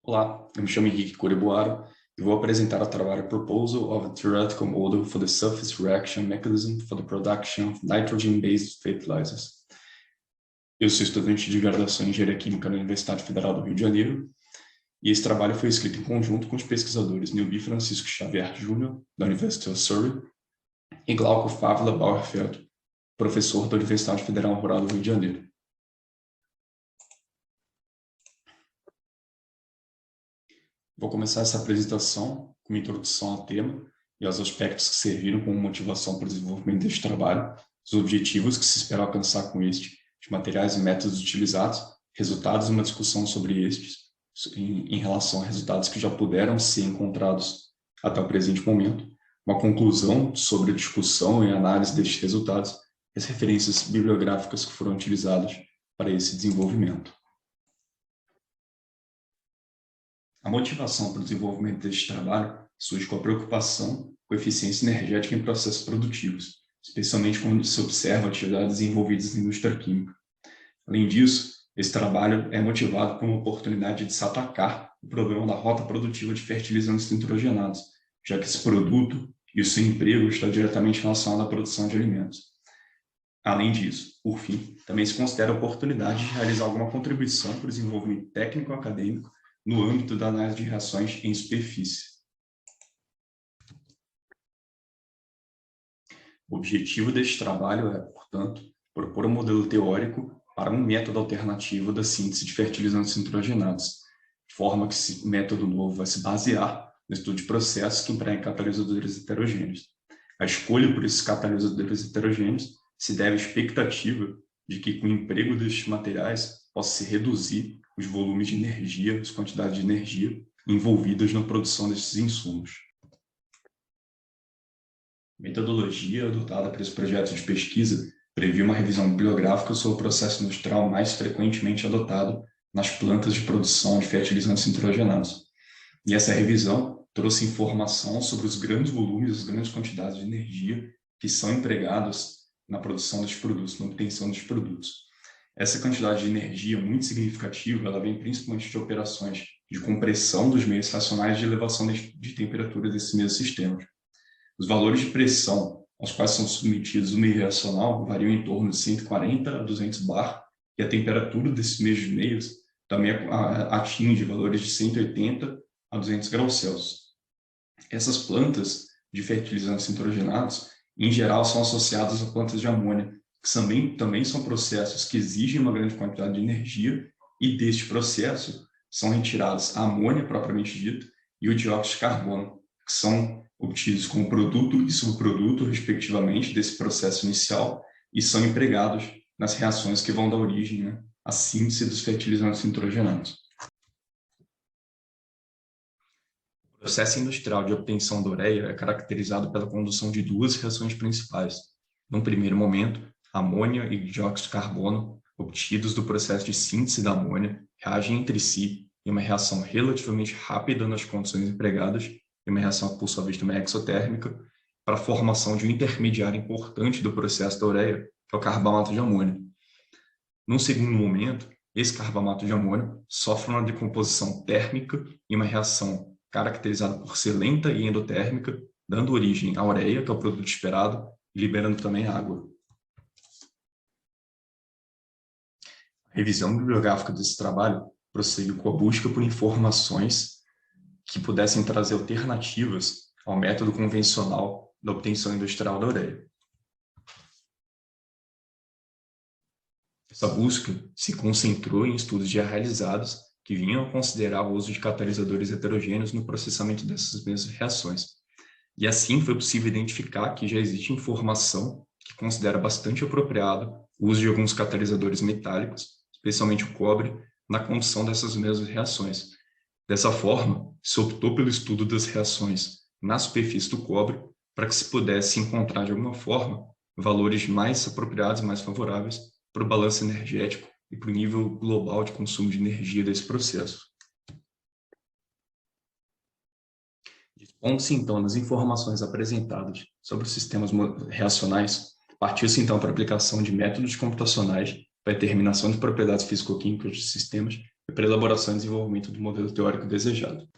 Olá, eu me chamo Henrique Coriboaro e vou apresentar o trabalho Proposal of a Theoretical Model for the Surface Reaction Mechanism for the Production of Nitrogen-Based Fertilizers. Eu sou estudante de graduação em Engenharia Química na Universidade Federal do Rio de Janeiro e esse trabalho foi escrito em conjunto com os pesquisadores Nilby Francisco Xavier Jr., da University of Surrey, e Glauco Fávila Bauerfeld, professor da Universidade Federal Rural do Rio de Janeiro. Vou começar essa apresentação com uma introdução ao tema e aos aspectos que serviram como motivação para o desenvolvimento deste trabalho, os objetivos que se espera alcançar com este, os materiais e métodos utilizados, resultados e uma discussão sobre estes, em relação a resultados que já puderam ser encontrados até o presente momento, uma conclusão sobre a discussão e análise destes resultados e as referências bibliográficas que foram utilizadas para esse desenvolvimento. A motivação para o desenvolvimento deste trabalho surge com a preocupação com a eficiência energética em processos produtivos, especialmente quando se observa atividades envolvidas na indústria química. Além disso, esse trabalho é motivado por uma oportunidade de se atacar o problema da rota produtiva de fertilizantes nitrogenados, já que esse produto e o seu emprego está diretamente relacionado à produção de alimentos. Além disso, por fim, também se considera a oportunidade de realizar alguma contribuição para o desenvolvimento técnico-acadêmico no âmbito da análise de reações em superfície. O objetivo deste trabalho é, portanto, propor um modelo teórico para um método alternativo da síntese de fertilizantes nitrogenados, de forma que esse método novo vai se basear no estudo de processos que empregam catalisadores heterogêneos. A escolha por esses catalisadores heterogêneos se deve à expectativa de que, com o emprego destes materiais, possa se reduzir os volumes de energia, as quantidades de energia envolvidas na produção desses insumos. A metodologia adotada para esse projeto de pesquisa previa uma revisão bibliográfica sobre o processo industrial mais frequentemente adotado nas plantas de produção de fertilizantes nitrogenados. E essa revisão trouxe informação sobre os grandes volumes, as grandes quantidades de energia que são empregadas na produção dos produtos, na obtenção dos produtos. Essa quantidade de energia muito significativa, ela vem principalmente de operações de compressão dos meios racionais de elevação de temperatura desses mesmos sistemas. Os valores de pressão aos quais são submetidos o meio reacional variam em torno de 140 a 200 bar, e a temperatura desses mesmos meios também atinge valores de 180 a 200 graus Celsius. Essas plantas de fertilizantes nitrogenados, em geral, são associadas a plantas de amônia, que também são processos que exigem uma grande quantidade de energia, e deste processo são retirados a amônia propriamente dita e o dióxido de carbono, que são obtidos como produto e subproduto, respectivamente, desse processo inicial e são empregados nas reações que vão dar origem à síntese dos fertilizantes nitrogenados. O processo industrial de obtenção da ureia é caracterizado pela condução de duas reações principais. Num primeiro momento, amônia e dióxido de carbono, obtidos do processo de síntese da amônia, reagem entre si em uma reação relativamente rápida nas condições empregadas, e uma reação, por sua vez, também exotérmica, para a formação de um intermediário importante do processo da ureia, que é o carbamato de amônia. Num segundo momento, esse carbamato de amônia sofre uma decomposição térmica em uma reação caracterizada por ser lenta e endotérmica, dando origem à ureia, que é o produto esperado, e liberando também água. A revisão bibliográfica desse trabalho prosseguiu com a busca por informações que pudessem trazer alternativas ao método convencional da obtenção industrial da ureia. Essa busca se concentrou em estudos já realizados que vinham a considerar o uso de catalisadores heterogêneos no processamento dessas mesmas reações. E assim foi possível identificar que já existe informação que considera bastante apropriado o uso de alguns catalisadores metálicos, especialmente o cobre, na condução dessas mesmas reações. Dessa forma, se optou pelo estudo das reações na superfície do cobre para que se pudesse encontrar, de alguma forma, valores mais apropriados e mais favoráveis para o balanço energético e para o nível global de consumo de energia desse processo. Dispondo-se, então, das informações apresentadas sobre os sistemas reacionais, partiu-se, então, para a aplicação de métodos computacionais para a determinação de propriedades físico-químicas de sistemas e para a elaboração e desenvolvimento do modelo teórico desejado.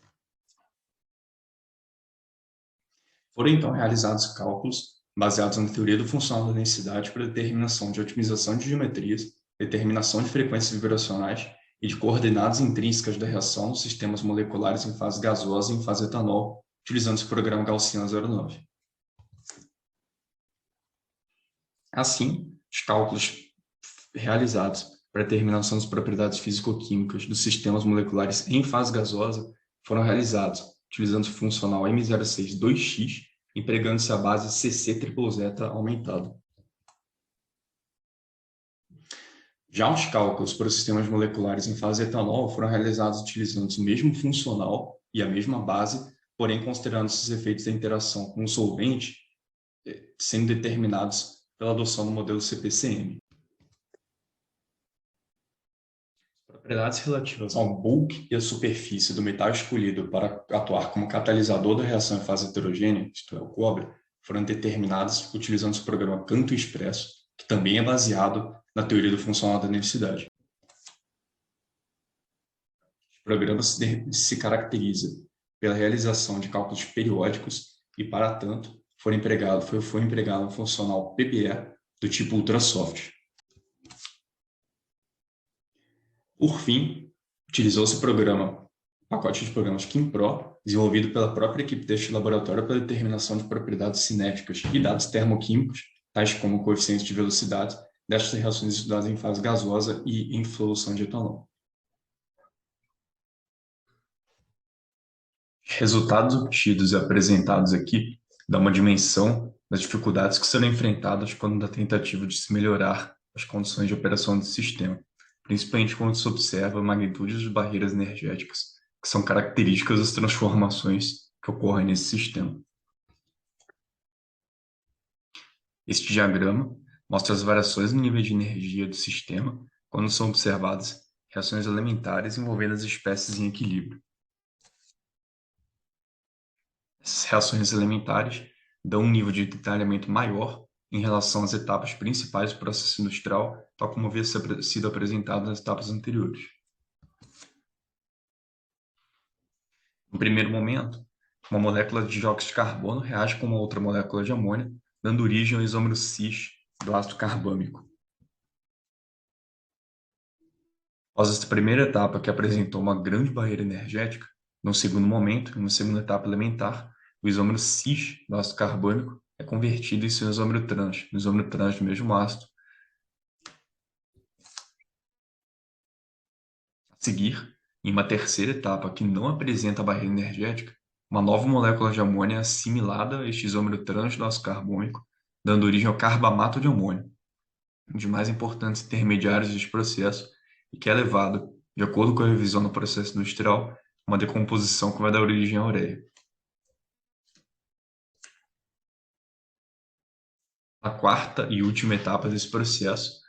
Foram então realizados cálculos baseados na teoria do funcional da densidade para determinação de otimização de geometrias, determinação de frequências vibracionais e de coordenadas intrínsecas da reação nos sistemas moleculares em fase gasosa e em fase etanol, utilizando o programa Gaussian 09. Assim, os cálculos realizados para determinação das propriedades físico-químicas dos sistemas moleculares em fase gasosa foram realizados utilizando o funcional M06-2x, empregando-se a base CC/zeta aumentada. Já os cálculos para os sistemas moleculares em fase etanol foram realizados utilizando o mesmo funcional e a mesma base, porém considerando esses efeitos da interação com o solvente sendo determinados pela adoção do modelo CPCM. Propriedades relativas ao bulk e à superfície do metal escolhido para atuar como catalisador da reação em fase heterogênea, isto é, o cobre, foram determinadas utilizando o programa Canto Expresso, que também é baseado na teoria do funcional da densidade. O programa se caracteriza pela realização de cálculos periódicos e, para tanto, foi empregado um funcional PBE do tipo Ultrasoft. Por fim, utilizou-se o pacote de programas KimPro, desenvolvido pela própria equipe deste laboratório para determinação de propriedades cinéticas e dados termoquímicos, tais como coeficientes de velocidade, destas reações estudadas em fase gasosa e em solução de etanol. Os resultados obtidos e apresentados aqui dão uma dimensão das dificuldades que serão enfrentadas quando da tentativa de se melhorar as condições de operação do sistema, principalmente quando se observa a magnitude de barreiras energéticas, que são características das transformações que ocorrem nesse sistema. Este diagrama mostra as variações no nível de energia do sistema quando são observadas reações elementares envolvendo as espécies em equilíbrio. Essas reações elementares dão um nível de detalhamento maior em relação às etapas principais do processo industrial, tal como havia sido apresentado nas etapas anteriores. No primeiro momento, uma molécula de dióxido de carbono reage com uma outra molécula de amônia, dando origem ao isômero cis do ácido carbâmico. Após esta primeira etapa, que apresentou uma grande barreira energética, no segundo momento, em uma segunda etapa elementar, o isômero cis do ácido carbônico é convertido em seu isômero trans, no isômero trans do mesmo ácido. A seguir, em uma terceira etapa que não apresenta a barreira energética, uma nova molécula de amônia é assimilada a este isômero trans do ácido carbônico, dando origem ao carbamato de amônio, um dos mais importantes intermediários deste processo e que é levado, de acordo com a revisão do processo industrial, a uma decomposição que vai dar origem à ureia. Na quarta e última etapa desse processo,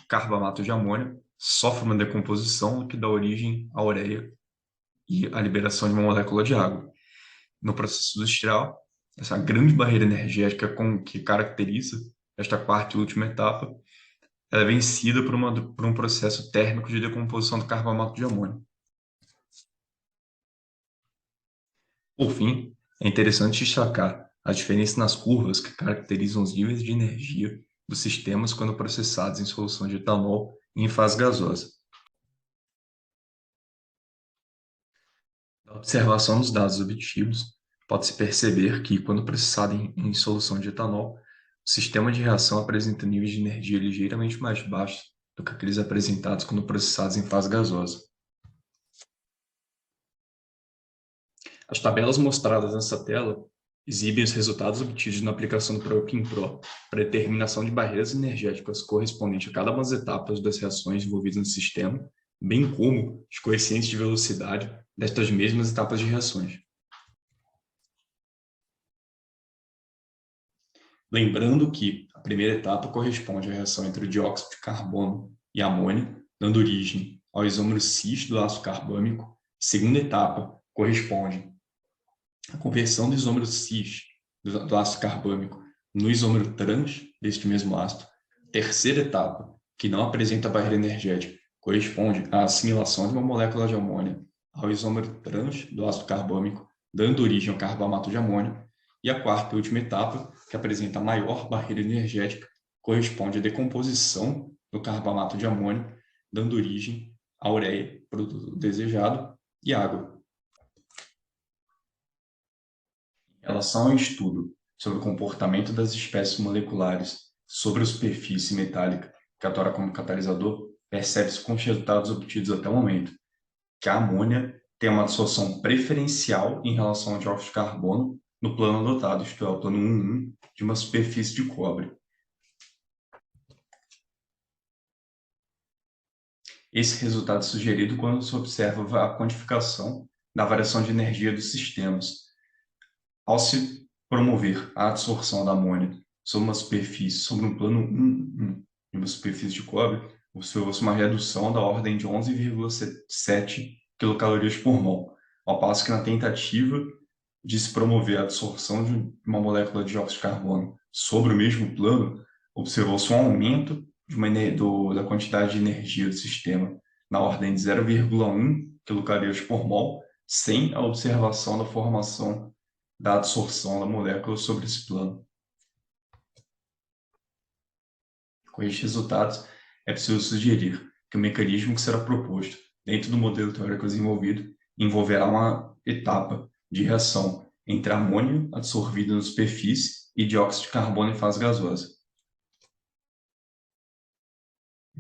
o carbamato de amônio sofre uma decomposição que dá origem à ureia e à liberação de uma molécula de água. No processo industrial, essa grande barreira energética que caracteriza esta quarta e última etapa, ela é vencida por um processo térmico de decomposição do carbamato de amônio. Por fim, é interessante destacar a diferença nas curvas que caracterizam os níveis de energia dos sistemas quando processados em solução de etanol e em fase gasosa. Na observação dos dados obtidos, pode-se perceber que, quando processado em solução de etanol, o sistema de reação apresenta níveis de energia ligeiramente mais baixos do que aqueles apresentados quando processados em fase gasosa. As tabelas mostradas nessa tela exibem os resultados obtidos na aplicação do programa KimPro para determinação de barreiras energéticas correspondentes a cada uma das etapas das reações envolvidas no sistema, bem como os coeficientes de velocidade destas mesmas etapas de reações. Lembrando que a primeira etapa corresponde à reação entre o dióxido de carbono e amônio, dando origem ao isômero cis do ácido carbâmico. A segunda etapa corresponde à conversão do isômero cis do ácido carbâmico no isômero trans deste mesmo ácido. Terceira etapa, que não apresenta barreira energética, corresponde à assimilação de uma molécula de amônia ao isômero trans do ácido carbônico, dando origem ao carbamato de amônio. E a quarta e última etapa, que apresenta a maior barreira energética, corresponde à decomposição do carbamato de amônio, dando origem à ureia, produto desejado, e água. Em relação ao estudo sobre o comportamento das espécies moleculares sobre a superfície metálica que atua como catalisador, percebe-se com os resultados obtidos até o momento que a amônia tem uma absorção preferencial em relação ao dióxido de carbono no plano adotado, isto é, o plano 1.1 de uma superfície de cobre. Esse resultado é sugerido quando se observa a quantificação da variação de energia dos sistemas. Ao se promover a absorção da amônia sobre uma superfície, sobre um plano 1.1 de uma superfície de cobre, observou-se uma redução da ordem de 11,7 quilocalorias por mol, ao passo que na tentativa de se promover a absorção de uma molécula de dióxido de carbono sobre o mesmo plano, observou-se um aumento da quantidade de energia do sistema na ordem de 0,1 quilocalorias por mol, sem a observação da formação da absorção da molécula sobre esse plano. Com estes resultados, é possível sugerir que o mecanismo que será proposto dentro do modelo teórico desenvolvido envolverá uma etapa de reação entre amônio absorvido na superfície e dióxido de carbono em fase gasosa.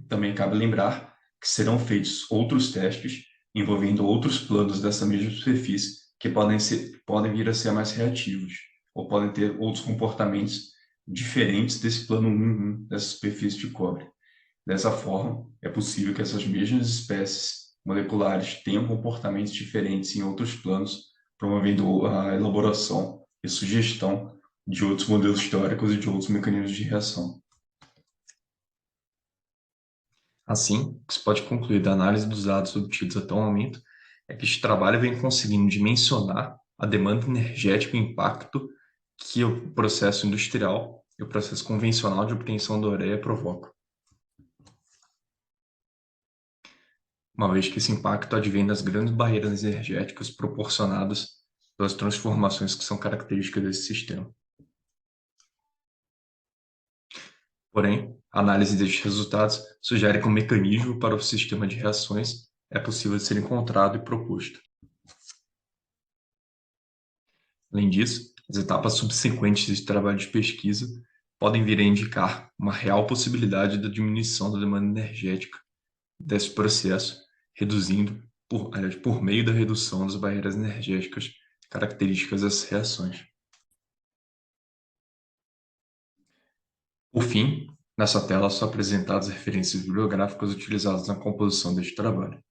Também cabe lembrar que serão feitos outros testes envolvendo outros planos dessa mesma superfície que podem vir a ser mais reativos ou podem ter outros comportamentos diferentes desse plano 1.1 dessa superfície de cobre. Dessa forma, é possível que essas mesmas espécies moleculares tenham comportamentos diferentes em outros planos, promovendo a elaboração e sugestão de outros modelos teóricos e de outros mecanismos de reação. Assim, o que se pode concluir da análise dos dados obtidos até o momento é que este trabalho vem conseguindo dimensionar a demanda energética e o impacto que o processo industrial e o processo convencional de obtenção da ureia provocam. Uma vez que esse impacto advém das grandes barreiras energéticas proporcionadas pelas transformações que são características desse sistema. Porém, a análise destes resultados sugere que um mecanismo para o sistema de reações é possível de ser encontrado e proposto. Além disso, as etapas subsequentes desse trabalho de pesquisa podem vir a indicar uma real possibilidade da diminuição da demanda energética desse processo, reduzindo, por meio da redução das barreiras energéticas características dessas reações. Por fim, nessa tela são apresentadas referências bibliográficas utilizadas na composição deste trabalho.